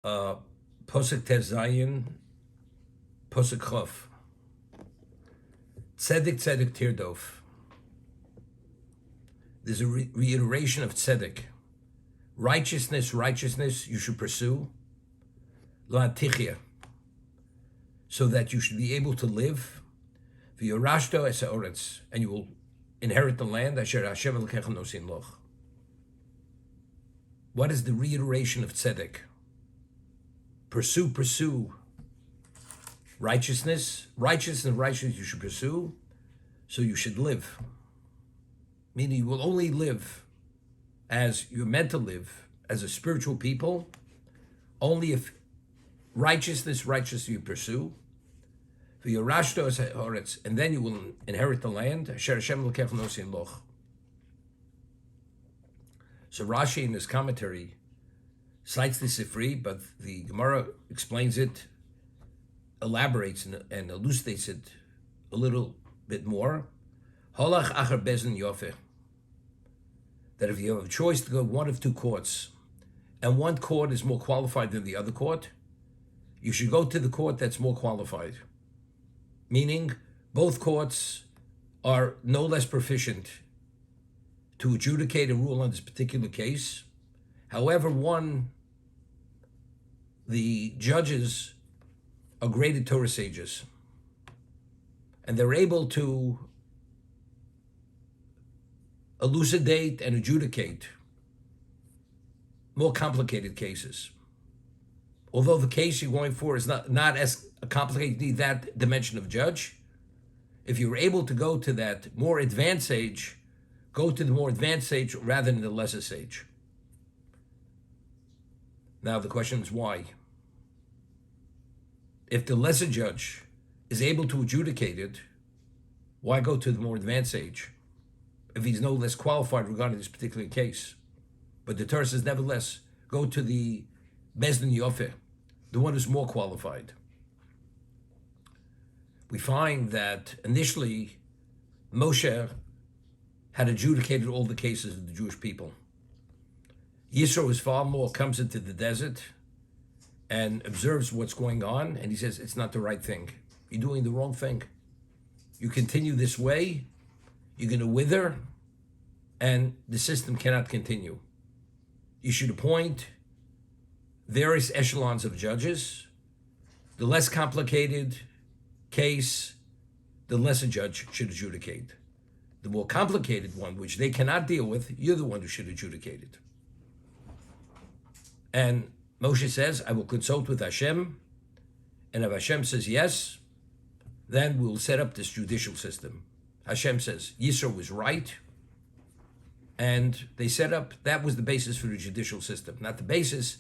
Uh, Posuk Tez Zayin, Posuk Chof. Tzedek Tzedek Tirdof. There's a reiteration of tzedek. Righteousness, righteousness you should pursue. La tichya. So that you should be able to live. V'yorashto es ha'oretz. And you will inherit the land. Asher Hashem Elokecha nosin loch. What is the reiteration of tzedek? Pursue righteousness. Righteousness you should pursue, so you should live. Meaning you will only live as you're meant to live, as a spiritual people, only if righteousness you pursue. And then you will inherit the land. So Rashi in his commentary cites the Sifri, but the Gemara explains it, elaborates and elucidates it a little bit more. Holach achar bezin yofeh. That if you have a choice to go one of two courts, and one court is more qualified than the other court, you should go to the court that's more qualified. Meaning, both courts are no less proficient to adjudicate and rule on this particular case. However, the judges are graded Torah sages, and they're able to elucidate and adjudicate more complicated cases. Although the case you're going for is not as complicated, you need that dimension of judge. If you're able to go to that more advanced stage, go to the more advanced stage rather than the lesser stage. Now the question is why? If the lesser judge is able to adjudicate it, why go to the more advanced stage if he's no less qualified regarding this particular case? But the Torah says, nevertheless, go to the Bezdin Yofeh, the one who's more qualified. We find that initially Moshe had adjudicated all the cases of the Jewish people. Yisro, his father-in-law, comes into the desert and observes what's going on, and he says, it's not the right thing. You're doing the wrong thing. You continue this way, you're going to wither, and the system cannot continue. You should appoint various echelons of judges. The less complicated case, the less a judge should adjudicate. The more complicated one, which they cannot deal with, you're the one who should adjudicate it. And Moshe says, I will consult with Hashem, and if Hashem says yes, then we'll set up this judicial system. Hashem says, Yisro was right, and they set up, that was the basis for the judicial system. Not the basis,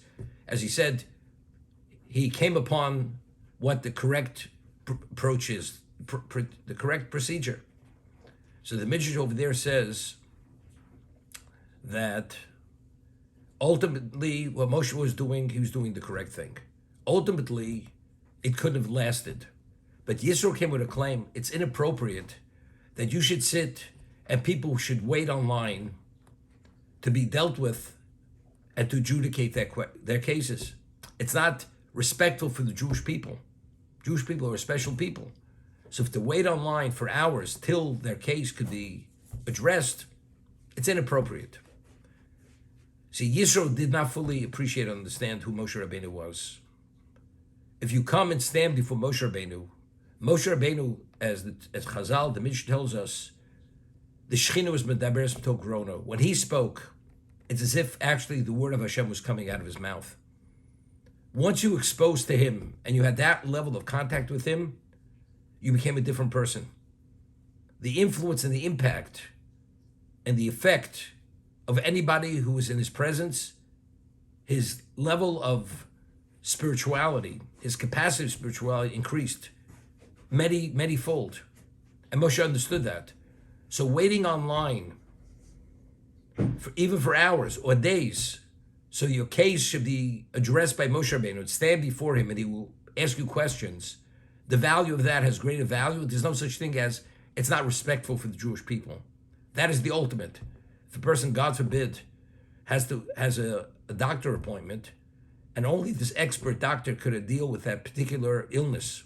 as he said, he came upon what the correct approach is, the correct procedure. So the Midrash over there says that ultimately what Moshe was doing, he was doing the correct thing. Ultimately, it couldn't have lasted. But Yisro came with a claim, it's inappropriate that you should sit and people should wait online to be dealt with and to adjudicate their cases. It's not respectful for the Jewish people. Jewish people are special people. So if they wait online for hours till their case could be addressed, it's inappropriate. See, Yisro did not fully appreciate and understand who Moshe Rabbeinu was. If you come and stand before Moshe Rabbeinu, as Chazal, the Midrash tells us, the Shechina was medaberes b'to grono. When he spoke, it's as if actually the word of Hashem was coming out of his mouth. Once you exposed to him and you had that level of contact with him, you became a different person. The influence and the impact and the effect of anybody who was in his presence, his level of spirituality, his capacity of spirituality increased many fold. And Moshe understood that. So waiting online, even for hours or days, so your case should be addressed by Moshe Rabbeinu, stand before him and he will ask you questions. The value of that has greater value. There's no such thing as it's not respectful for the Jewish people. That is the ultimate. If a person, God forbid, has a doctor appointment and only this expert doctor could deal with that particular illness,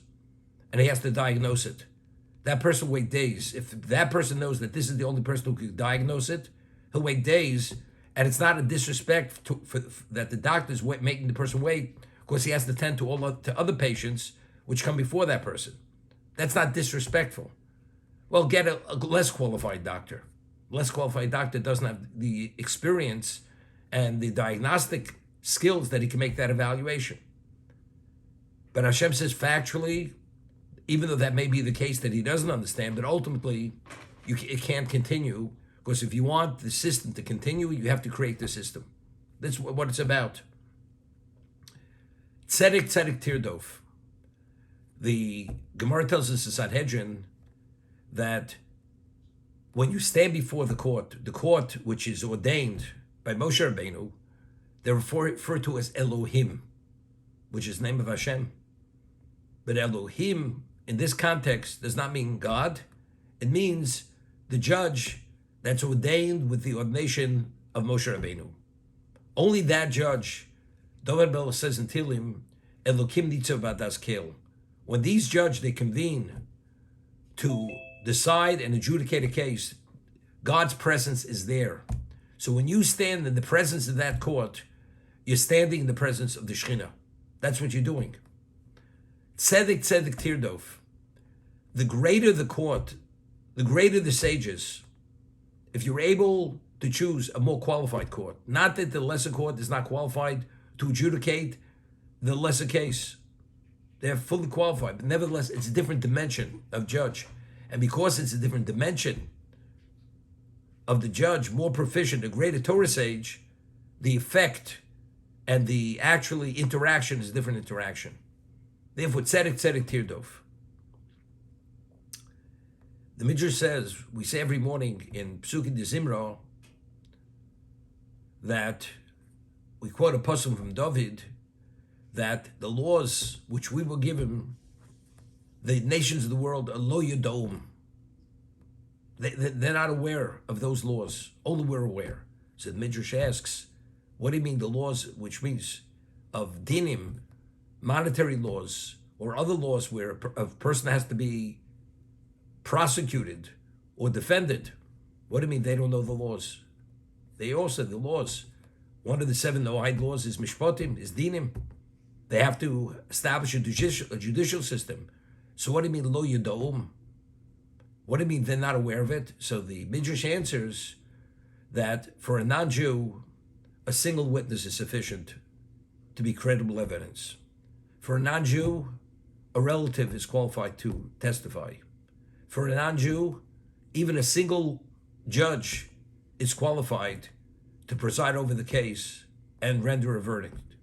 and he has to diagnose it. That person will wait days. If that person knows that this is the only person who can diagnose it, he'll wait days, and it's not a disrespect that the doctor's making the person wait because he has to tend to other patients which come before that person. That's not disrespectful. Well, get a less qualified doctor. Less qualified doctor doesn't have the experience and the diagnostic skills that he can make that evaluation. But Hashem says factually, even though that may be the case that he doesn't understand, that ultimately it can't continue, because if you want the system to continue, you have to create the system. That's what it's about. Tzedek Tirdof. The Gemara tells us in Sanhedrin that when you stand before the court which is ordained by Moshe Rabbeinu, they're referred to as Elohim, which is the name of Hashem. But Elohim, in this context, does not mean God. It means the judge that's ordained with the ordination of Moshe Rabbeinu. Only that judge, David Bel says in Tilim, Elokim Nitzav Vadas Kel. When these judges, they convene to decide and adjudicate a case, God's presence is there. So when you stand in the presence of that court, you're standing in the presence of the Shekhinah. That's what you're doing. Tzedek Tirdof. The greater the court, the greater the sages, if you're able to choose a more qualified court, not that the lesser court is not qualified to adjudicate the lesser case. They're fully qualified, but nevertheless, it's a different dimension of judge. And because it's a different dimension of the judge, more proficient, a greater Torah sage, the effect and the actually interaction is a different interaction. Therefore, tzedek tirdof. The Midrash says, we say every morning in Psukim de Zimra, that we quote a pasuk from David, that the laws which we were given, the nations of the world are lo yodom. They're not aware of those laws. Only we're aware. So the Midrash asks, what do you mean the laws, which means of dinim, monetary laws, or other laws where a person has to be prosecuted or defended? What do you mean they don't know the laws? They also, the laws, one of the 7 Noahide laws is mishpatim, is dinim. They have to establish a judicial system. So what do you mean lo yodom? What do you mean they're not aware of it? So the Midrash answers that for a non-Jew, a single witness is sufficient to be credible evidence. For a non-Jew, a relative is qualified to testify. For a non-Jew, even a single judge is qualified to preside over the case and render a verdict,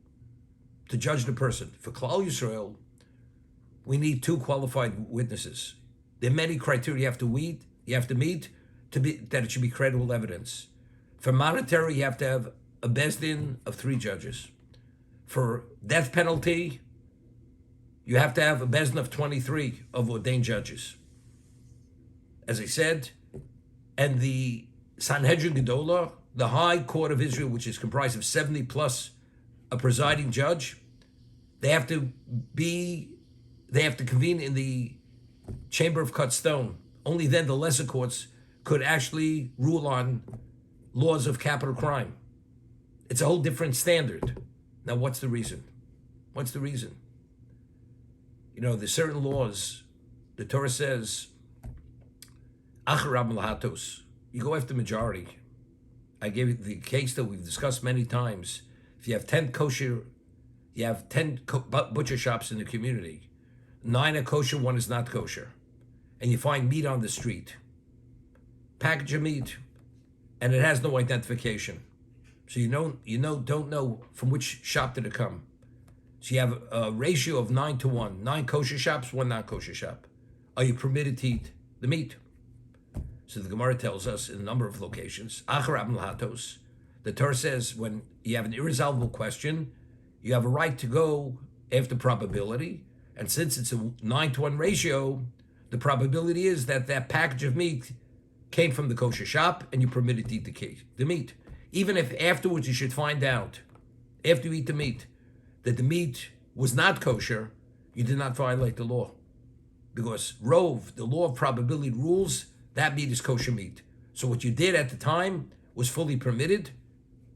to judge the person. For Klal Yisrael, we need 2 qualified witnesses. There are many criteria you have to meet that it should be credible evidence. For monetary, you have to have a bezdin of 3 judges. For death penalty, you have to have a bezdin of 23 of ordained judges. As I said, and the Sanhedrin Gedolah, the High Court of Israel, which is comprised of 70 plus a presiding judge, they have to convene in the chamber of cut stone. Only then the lesser courts could actually rule on laws of capital crime. It's a whole different standard. Now, what's the reason? What's the reason? You know, there's certain laws, the Torah says, acharab lahatos, you go after majority. I gave you the case that we've discussed many times. If you have 10 kosher, you have 10 butcher shops in the community. 9 are kosher, 1 is not kosher. And you find meat on the street. Package of meat, and it has no identification. So don't know from which shop did it come. So you have a ratio of 9 to 1. 9 kosher shops, 1 non-kosher shop. Are you permitted to eat the meat? So the Gemara tells us in a number of locations, acharab lahatos, the Torah says when you have an irresolvable question, you have a right to go after probability. And since it's a 9 to 1 ratio, the probability is that that package of meat came from the kosher shop and you're permitted to eat the meat. Even if afterwards you should find out, after you eat the meat, that the meat was not kosher, you did not violate the law. Because Rove, the law of probability rules, that meat is kosher meat. So what you did at the time was fully permitted.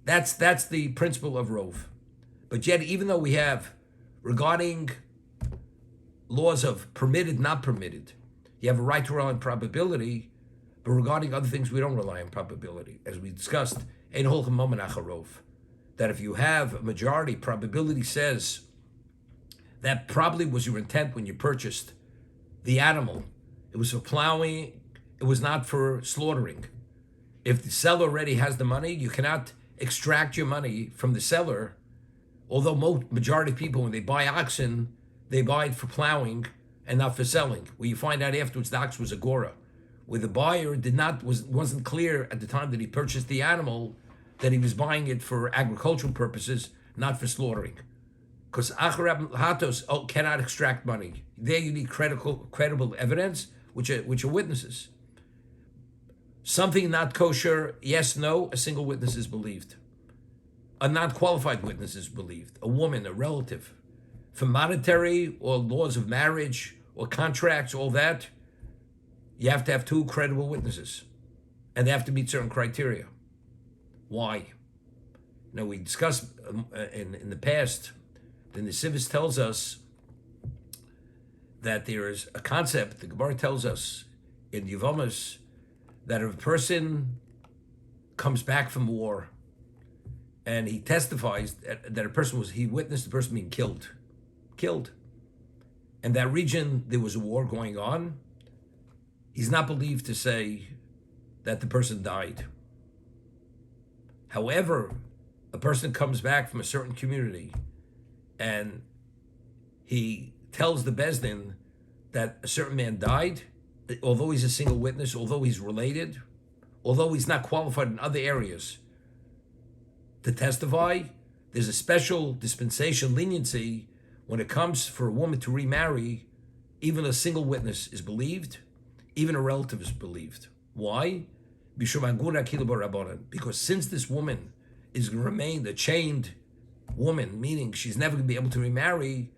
That's the principle of Rove. But yet, even though we have, regarding laws of permitted, not permitted, you have a right to rely on probability, but regarding other things, we don't rely on probability. As we discussed, Ein Holchem Momen Acharov, that if you have a majority, probability says that probably was your intent when you purchased the animal. It was for plowing, it was not for slaughtering. If the seller already has the money, you cannot extract your money from the seller. Although majority of people, when they buy oxen, they buy it for plowing and not for selling. Where you find out afterwards the ox was a gora. Where the buyer wasn't clear at the time that he purchased the animal that he was buying it for agricultural purposes, not for slaughtering. Because Acharab Hatos cannot extract money. There you need credible evidence, which are witnesses. Something not kosher, yes, no, a single witness is believed. A non-qualified witness is believed. A woman, a relative. For monetary or laws of marriage or contracts, all that, you have to have two credible witnesses. And they have to meet certain criteria. Why? Now, we discussed in the past, the Nesivis tells us that there is a concept, the Gemara tells us in Yevomus, that if a person comes back from war and he testifies that he witnessed the person being killed. And that region, there was a war going on, he's not believed to say that the person died. However, a person comes back from a certain community and he tells the Beis Din that a certain man died, although he's a single witness, although he's related, although he's not qualified in other areas to testify, there's a special dispensation leniency when it comes for a woman to remarry. Even a single witness is believed, even a relative is believed. Why? Because since this woman is going to remain a chained woman, meaning she's never going to be able to remarry,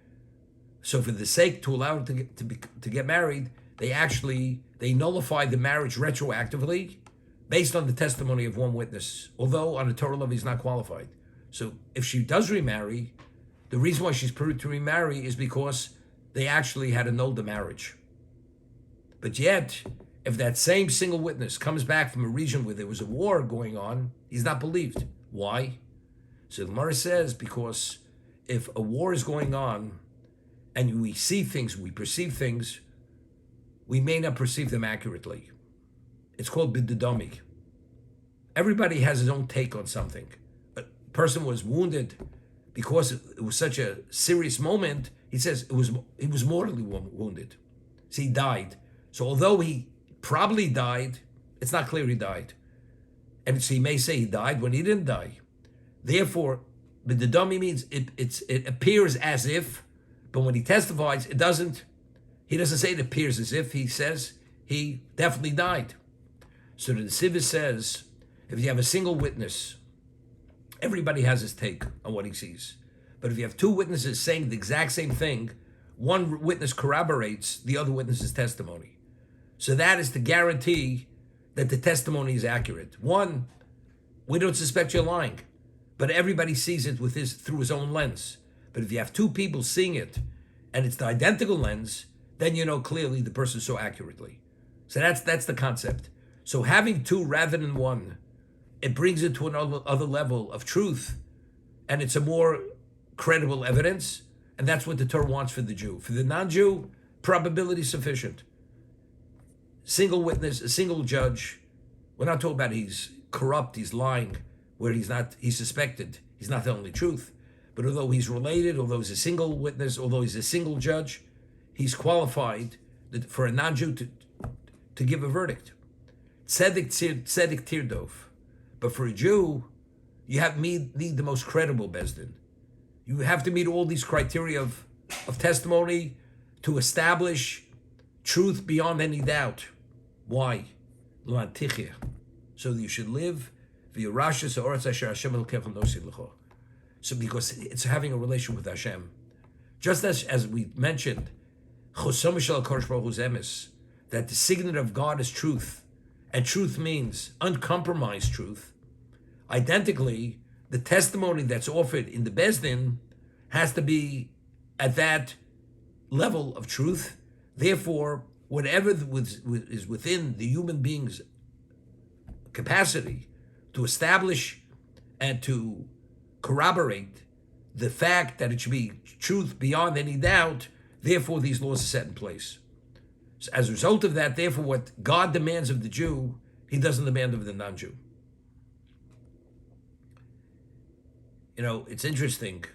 so for the sake to allow her to get married, they nullify the marriage retroactively based on the testimony of one witness, although on a Torah level he's not qualified. So if she does remarry, the reason why she's permitted to remarry is because they actually had annulled the marriage. But yet, if that same single witness comes back from a region where there was a war going on, he's not believed. Why? So the Gemara says, because if a war is going on and we see things, we perceive things, we may not perceive them accurately. It's called bididami. Everybody has his own take on something. A person was wounded because it was such a serious moment. He says he was mortally wounded. So he died. So although he probably died, it's not clear he died. And so he may say he died when he didn't die. Therefore, bididami means it appears as if, but when he testifies, it doesn't. He doesn't say it appears as if, he says he definitely died. So the Nesivis says, if you have a single witness, everybody has his take on what he sees. But if you have two witnesses saying the exact same thing, one witness corroborates the other witness's testimony. So that is to guarantee that the testimony is accurate. One, we don't suspect you're lying, but everybody sees it through his own lens. But if you have two people seeing it, and it's the identical lens, then you know clearly the person saw accurately. So that's the concept. So having two rather than one, it brings it to another level of truth, and it's a more credible evidence, and that's what the Torah wants for the Jew. For the non-Jew, probability is sufficient. Single witness, a single judge. We're not talking about he's corrupt, he's lying, where he's suspected. He's not telling the truth. But although he's related, although he's a single witness, although he's a single judge, he's qualified for a non-Jew to give a verdict. Tzedek tirdov. But for a Jew, you need the most credible Beis Din. You have to meet all these criteria of testimony to establish truth beyond any doubt. Why? So that you should live. So because it's having a relation with Hashem. Just as we mentioned, that the signet of God is truth, and truth means uncompromised truth. Identically, the testimony that's offered in the Beis Din has to be at that level of truth. Therefore, whatever is within the human being's capacity to establish and to corroborate the fact that it should be truth beyond any doubt, therefore these laws are set in place. So as a result of that, therefore what God demands of the Jew, he doesn't demand of the non-Jew. You know, it's interesting.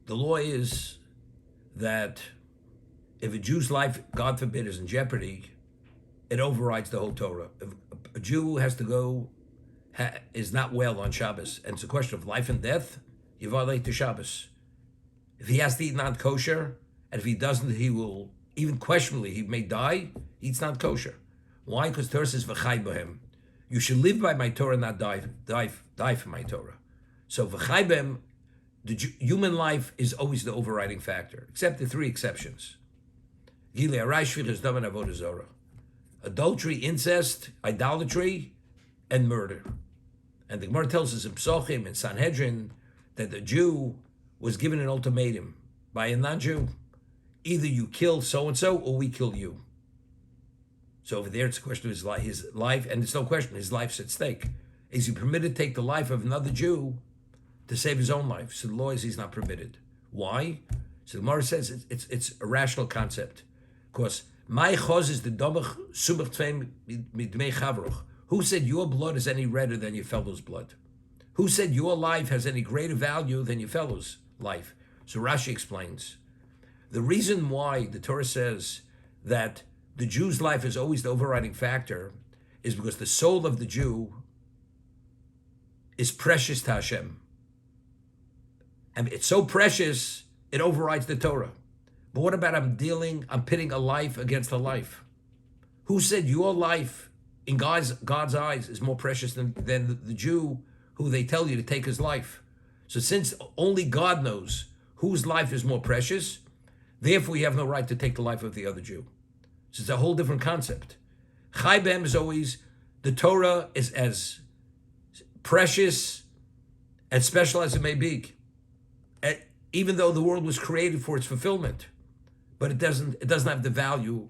The law is that if a Jew's life, God forbid, is in jeopardy, it overrides the whole Torah. If a Jew has to go, is not well on Shabbos, and it's a question of life and death, you violate the Shabbos. If he has to eat non-kosher, and if he doesn't, he will, even questionably, he may die, he eats non-kosher. Why? Because Torah says, v'chai b'hem. You should live by my Torah, not die for my Torah. So v'chai b'hem, the human life is always the overriding factor, except the three exceptions. Gilei arai, shvichas dam, and avodah zarah. Adultery, incest, idolatry, and murder. And the Gemara tells us in Psochim and Sanhedrin that the Jew was given an ultimatum by a non-Jew. Either you kill so-and-so or we kill you. So over there it's a question of his life, and it's no question, his life's at stake. Is he permitted to take the life of another Jew to save his own life? So the law is he's not permitted. Why? So the Gemara says it's a rational concept. Because my choz is the domach sumach tveim midmei chavroch. Who said your blood is any redder than your fellow's blood? Who said your life has any greater value than your fellow's life? So Rashi explains, the reason why the Torah says that the Jew's life is always the overriding factor is because the soul of the Jew is precious to Hashem. And it's so precious, it overrides the Torah. But what about I'm pitting a life against a life? Who said your life in God's eyes is more precious than the Jew who they tell you to take his life? So since only God knows whose life is more precious, therefore you have no right to take the life of the other Jew. So it's a whole different concept. Chai B'hem is always, the Torah is as precious and special as it may be, even though the world was created for its fulfillment, but it doesn't have the value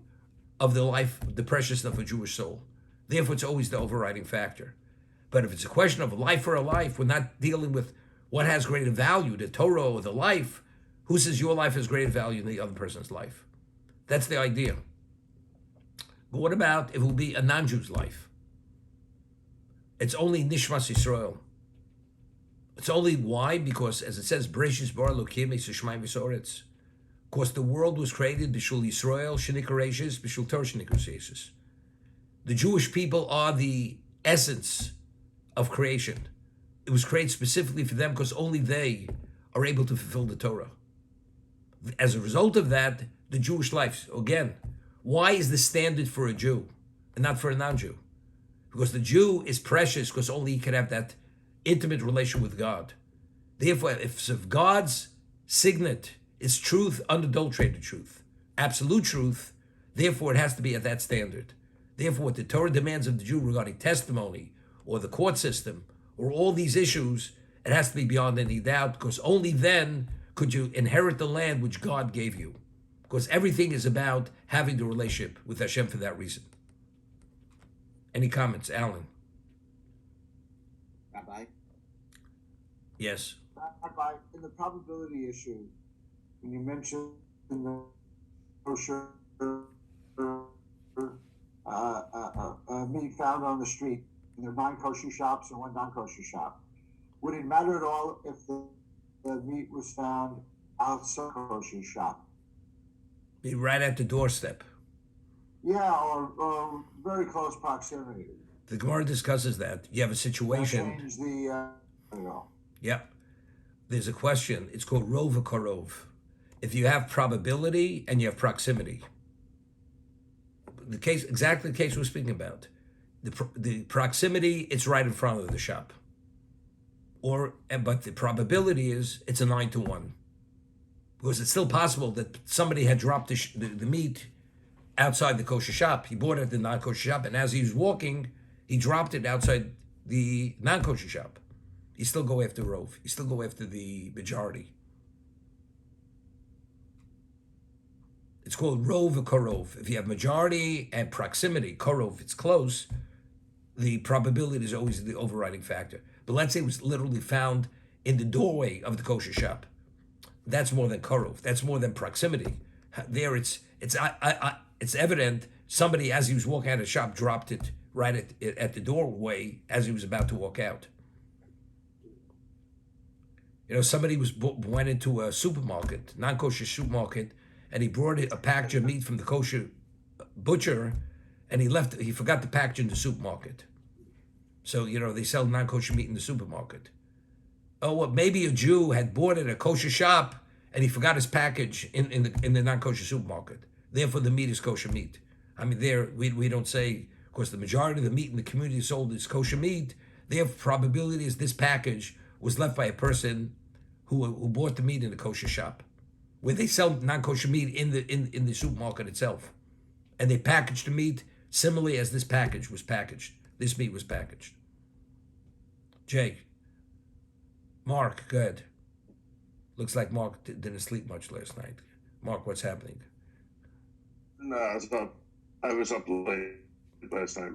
of the life, the preciousness of a Jewish soul. Therefore, it's always the overriding factor. But if it's a question of a life for a life, we're not dealing with what has greater value, the Torah or the life. Who says your life has greater value than the other person's life? That's the idea. But what about if it will be a non-Jew's life? It's only Nishmas Yisrael. It's only why? Because as it says, Bereshis bara Elokim es hashamayim v'ha'aretz. Of course, the world was created b'shul Yisrael shenikra reishis, b'shul Torah shenikra seisus. The Jewish people are the essence of creation. It was created specifically for them because only they are able to fulfill the Torah. As a result of that, the Jewish life, again, why is the standard for a Jew and not for a non-Jew? Because the Jew is precious because only he can have that intimate relation with God. Therefore, if God's signet is truth, unadulterated truth, absolute truth, therefore it has to be at that standard. Therefore, what the Torah demands of the Jew regarding testimony or the court system or all these issues, it has to be beyond any doubt, because only then could you inherit the land which God gave you. Because everything is about having the relationship with Hashem for that reason. Any comments, Alan? Rabbi? Yes. Rabbi, in the probability issue, when you mentioned the kosher meat found on the street, and there are 9 kosher shops and 1 non-kosher shop, would it matter at all if the meat was found outside the kosher shop? Be right at the doorstep. Yeah, or very close proximity. The Gemara discusses that. You have a situation. Change the, Yep. There's a question. It's called Rov Karov. If you have probability and you have proximity. The case, exactly the case we're speaking about. The proximity, it's right in front of the shop. But the probability is it's a 9-1, because it's still possible that somebody had dropped the meat outside the kosher shop. He bought it at the non-kosher shop, and as he was walking, he dropped it outside the non-kosher shop. You still go after Rove. You still go after the majority. It's called Rove or Korov. If you have majority and proximity, Korov, it's close, the probability is always the overriding factor. But let's say it was literally found in the doorway of the kosher shop. That's more than Korov. That's more than proximity. There, it's evident somebody, as he was walking out of the shop, dropped it right at the doorway as he was about to walk out. Somebody went into a supermarket, non-kosher supermarket, and he brought a package of meat from the kosher butcher, and he forgot the package in the supermarket. So, they sell non-kosher meat in the supermarket. Oh, well, maybe a Jew had bought it at a kosher shop, and he forgot his package in the non-kosher supermarket. Therefore, the meat is kosher meat. I mean, we don't say, of course, the majority of the meat in the community sold is kosher meat. Their probability is this package was left by a person who bought the meat in the kosher shop, where they sell non-kosher meat in the supermarket itself, and they package the meat similarly as this package was packaged. This meat was packaged. Jake, Mark, good. Looks like Mark didn't sleep much last night. Mark, what's happening? No, I was up late last night,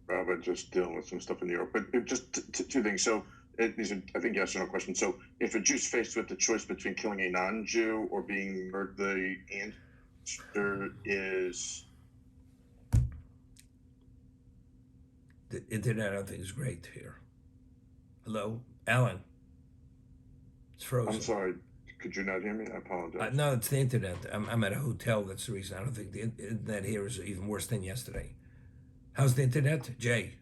Robert, just dealing with some stuff in New York. But just two things. So these are, I think, yes or no questions. So if a Jew's faced with the choice between killing a non-Jew or being murdered, the answer is... The internet, I don't think, is great here. Hello? Alan? It's frozen. I'm sorry. Could you not hear me? I apologize. No, it's the internet. I'm at a hotel. That's the reason. I don't think the internet here is even worse than yesterday. How's the internet, Jay?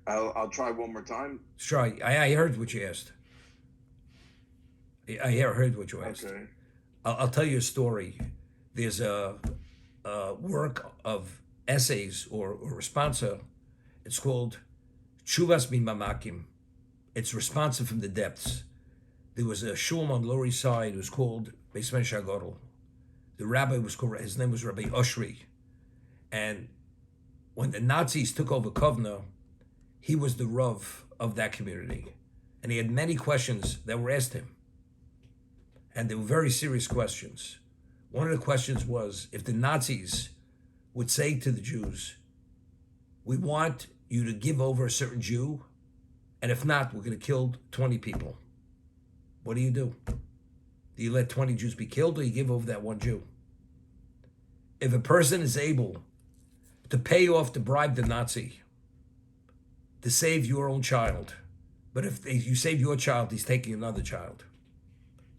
I'll try one more time. Try. I heard what you asked. I heard what you asked. Okay. I'll tell you a story. There's a work of essays or responsa. It's called Chuvas Mimamakim. It's responsive from the depths. There was a shul on the Lower East Side. It was called Beis Medrash HaGadol. The rabbi was called, his name was Rabbi Oshri. And when the Nazis took over Kovna, he was the Rav of that community. And he had many questions that were asked him. And they were very serious questions. One of the questions was, if the Nazis would say to the Jews, we want you to give over a certain Jew, and if not, we're going to kill 20 people. What do? Do you let 20 Jews be killed, or you give over that one Jew? If a person is able to pay off to bribe the Nazi to save your own child, but if you save your child, he's taking another child,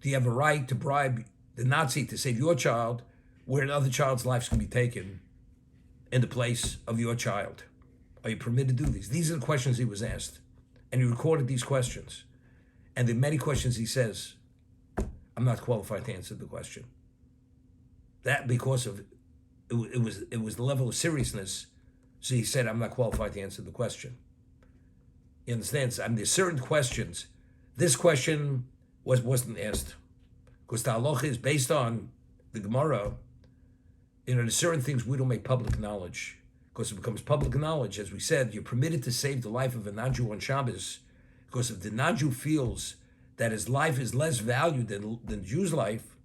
do you have a right to bribe the Nazi to save your child, where another child's life can be taken in the place of your child? Are you permitted to do these? These are the questions he was asked. And he recorded these questions. And the many questions he says, I'm not qualified to answer the question. That because of it was the level of seriousness. So he said, I'm not qualified to answer the question. You understand? I mean, there's certain questions. This question wasn't asked. Because the halacha is based on the Gemara. There's certain things we don't make public knowledge. Because it becomes public knowledge, as we said, you're permitted to save the life of a non-Jew on Shabbos. Because if the non-Jew feels that his life is less valued than the Jew's life,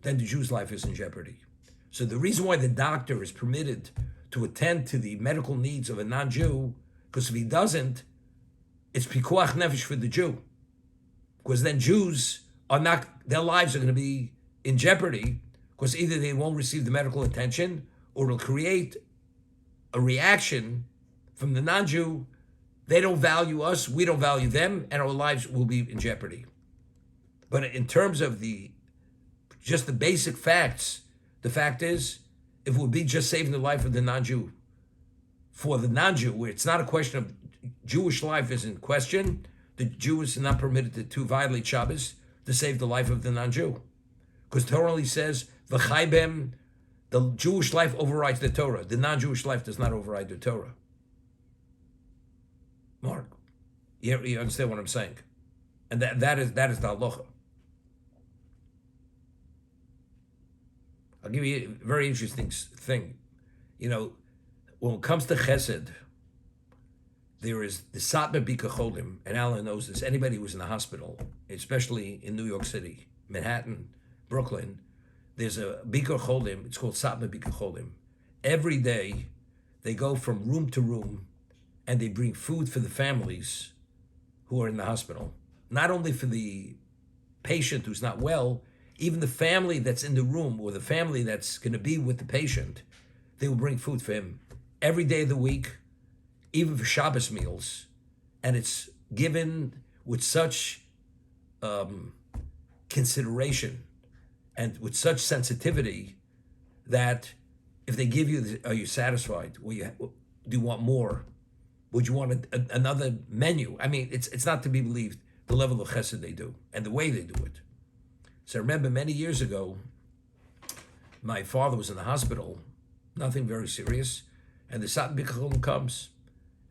then the Jew's life is in jeopardy. So the reason why the doctor is permitted to attend to the medical needs of a non-Jew, because if he doesn't, it's pikuach nefesh for the Jew. Because then Jews are not, their lives are going to be in jeopardy, because either they won't receive the medical attention, or it'll create a reaction from the non-Jew. They don't value us, we don't value them, and our lives will be in jeopardy. But in terms of just the basic facts, the fact is, if it would be just saving the life of the non-Jew, for the non-Jew, where it's not a question of Jewish life is in question, the Jew is not permitted to violate Shabbos to save the life of the non-Jew. Because Torah only says, V'chai bem, the Jewish life overrides the Torah. The non-Jewish life does not override the Torah. Mark, You understand what I'm saying? And that is the halacha. I'll give you a very interesting thing. You know, when it comes to chesed, there is the Satmar Bika Cholim, and Alan knows this. Anybody who's in the hospital, especially in New York City, Manhattan, Brooklyn, there's a Bika Cholim. It's called Satmar Bika Cholim. Every day, they go from room to room, and they bring food for the families who are in the hospital. Not only for the patient who's not well, even the family that's in the room or the family that's going to be with the patient, they will bring food for him every day of the week, even for Shabbos meals. And it's given with such consideration and with such sensitivity that if they give you, are you satisfied? Do you want more? Would you want another menu? I mean, it's not to be believed the level of chesed they do and the way they do it. So I remember many years ago, my father was in the hospital, nothing very serious, and the Satmar Bika Cholim comes,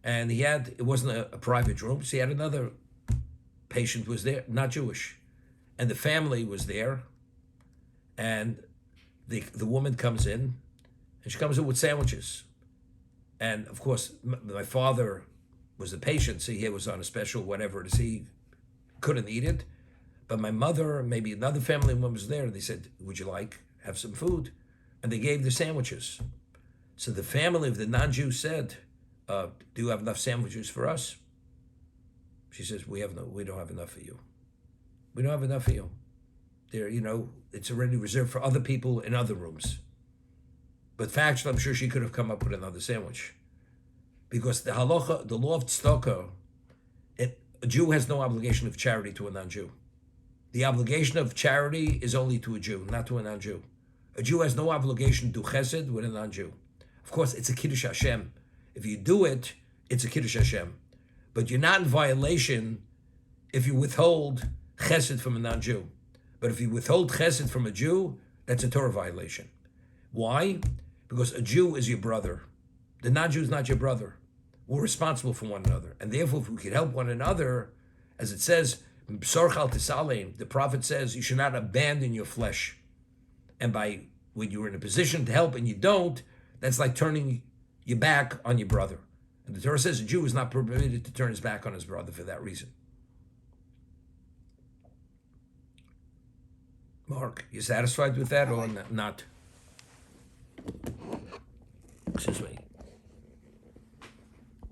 and it wasn't a private room, so he had another patient was there, not Jewish, and the family was there, and the woman comes in, and she comes in with sandwiches. And of course, my father was the patient, so he was on a special whatever it is, he couldn't eat it. But my mother, maybe another family member was there, and they said, would you have some food? And they gave the sandwiches. So the family of the non-Jew said, do you have enough sandwiches for us? She says, we don't have enough for you. We don't have enough for you. There, it's already reserved for other people in other rooms. But factually, I'm sure she could have come up with another sandwich. Because the halacha, the law of tzedakah, a Jew has no obligation of charity to a non-Jew. The obligation of charity is only to a Jew, not to a non-Jew. A Jew has no obligation to do chesed with a non-Jew. Of course, it's a Kiddush Hashem. If you do it, it's a Kiddush Hashem. But you're not in violation if you withhold chesed from a non-Jew. But if you withhold chesed from a Jew, that's a Torah violation. Why? Because a Jew is your brother. The non-Jew is not your brother. We're responsible for one another. And therefore, if we can help one another, as it says, the prophet says you should not abandon your flesh. And when you're in a position to help and you don't, that's like turning your back on your brother. And the Torah says a Jew is not permitted to turn his back on his brother for that reason. Mark, you satisfied with that or not? Excuse me.